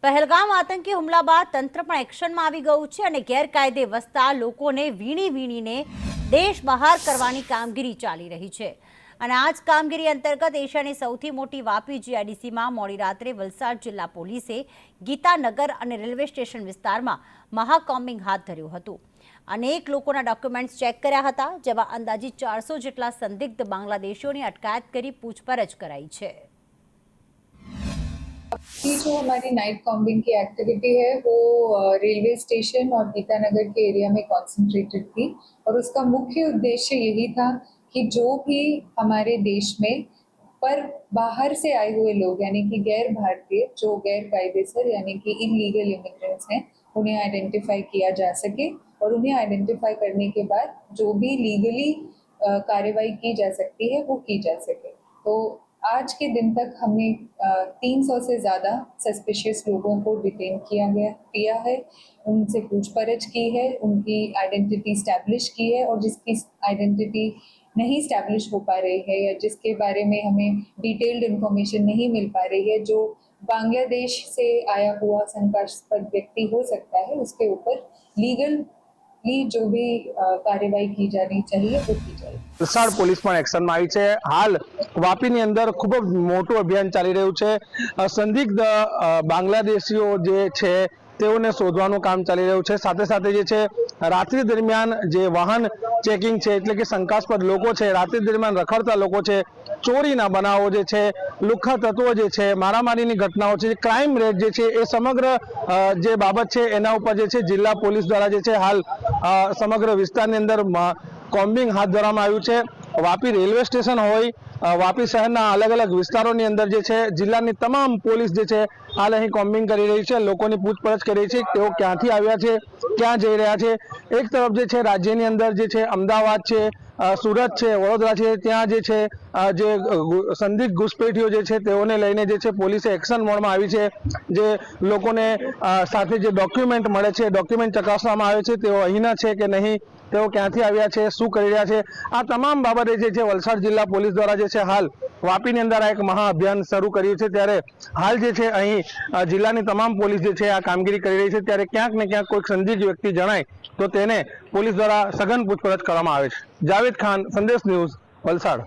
પહેલગામ આતંકી હુમલા બાદ તંત્ર પણ એક્શનમાં આવી ગયું છે અને ગેરકાયદે વસતા લોકોને વીણીને દેશ બહાર કરવાની કામગીરી ચાલી રહી છે અને આ જ કામગીરી અંતર્ગત એશિયાની સૌથી મોટી વાપી જીઆઈડીસીમાં મોડી રાત્રે વલસાડ જિલ્લા પોલીસે ગીતાનગર અને રેલવે સ્ટેશન વિસ્તારમાં મહાકોમ્બિંગ હાથ ધર્યું હતું। અનેક લોકોના ડોક્યુમેન્ટ્સ ચેક કર્યા હતા, જેમાં અંદાજિત 400 જેટલા સંદિગ્ધ બાંગ્લાદેશીઓની અટકાયત કરી પૂછપરછ કરાઈ છે। जो हमारी नाइट कॉम्बिंग की एक्टिविटी है वो रेलवे स्टेशन और गीतानगर के एरिया में कॉन्सेंट्रेटेड थी और उसका मुख्य उद्देश्य यही था कि जो भी हमारे देश में पर बाहर से आए हुए लोग यानी कि गैर भारतीय जो गैर कायदेसर यानी कि इलीगल इमिग्रेंट्स हैं उन्हें आइडेंटिफाई किया जा सके और उन्हें आइडेंटिफाई करने के बाद जो भी लीगली कार्रवाई की जा सकती है वो की जा सके। तो आज के दिन तक हमने 300 से ज़्यादा सस्पिशियस लोगों को डिटेन किया है, उनसे पूछपरछ की है, उनकी आइडेंटिटी स्टैब्लिश की है और जिसकी आइडेंटिटी नहीं स्टैब्लिश हो पा रही है या जिसके बारे में हमें डिटेल्ड इन्फॉर्मेशन नहीं मिल पा रही है, जो बांग्लादेश से आया हुआ शंकास्पद व्यक्ति हो सकता है, उसके ऊपर लीगल जो भी કાર્યવાહી की जानी चाहिए वो की जाए। વલસાડ પોલીસ પણ એક્શનમાં આવી છે। હાલ વાપીની અંદર ખૂબ જ મોટું અભિયાન ચાલી રહ્યું છે। સંદિગ્ધ બાંગ્લાદેશીઓ જે છે તેઓને શોધવાનું કામ ચાલી રહ્યું છે। સાથે સાથે જે છે રાત્રિ દરમિયાન જે વાહન ચેકિંગ છે, એટલે કે શંકાસ્પદ લોકો છે, રાત્રિ દરમિયાન રખડતા લોકો છે, ચોરીના બનાવો જે છે, લુખ્ખા તત્વો જે છે, મારામારીની ઘટનાઓ છે, ક્રાઇમ રેટ જે છે, એ સમગ્ર જે બાબત છે એના ઉપર જે છે જિલ્લા પોલીસ દ્વારા જે છે હાલ સમગ્ર વિસ્તારની અંદર કોમ્બિંગ હાથ ધરવામાં આવ્યું છે। વાપી રેલવે સ્ટેશન હોય, વાપી શહેરના અલગ અલગ વિસ્તારોની અંદર જે છે જિલ્લાની તમામ પોલીસ જે છે હાલ અહીં કોમ્બિંગ કરી રહી છે, લોકોની પૂછપરછ કરી રહી છે, તેઓ ક્યાંથી આવ્યા છે, ક્યાં જઈ રહ્યા છે। એક તરફ જે છે રાજ્યની અંદર જે છે અમદાવાદ છે, સુરત છે, વડોદરા છે, ત્યાં જે છે જે સંદિગ્ધ ઘૂસપેઠીઓ જે છે તેઓને લઈને જે છે પોલીસે એક્શન મોડમાં આવી છે। જે લોકોને સાથે જે ડોક્યુમેન્ટ મળે છે, ડોક્યુમેન્ટ ચકાસવામાં આવે છે, તેઓ અહીંના છે કે નહીં, તેઓ ક્યાંથી આવ્યા છે, શું કરી રહ્યા છે, આ તમામ બાબતે જે છે વલસાડ જિલ્લા પોલીસ દ્વારા જે છે હાલ વાપીની અંદર આ એક મહા અભિયાન શરૂ કર્યું છે। ત્યારે હાલ જે છે અહીં જિલ્લાની તમામ પોલીસ જે છે આ કામગીરી કરી રહી છે। ત્યારે ક્યાંક ને ક્યાંક કોઈ સંદિગ્ધ વ્યક્તિ જણાય તો તેને પોલીસ દ્વારા સઘન પૂછપરછ કરવામાં આવે છે। જાવેદ ખાન, સંદેશ ન્યૂઝ, વલસાડ।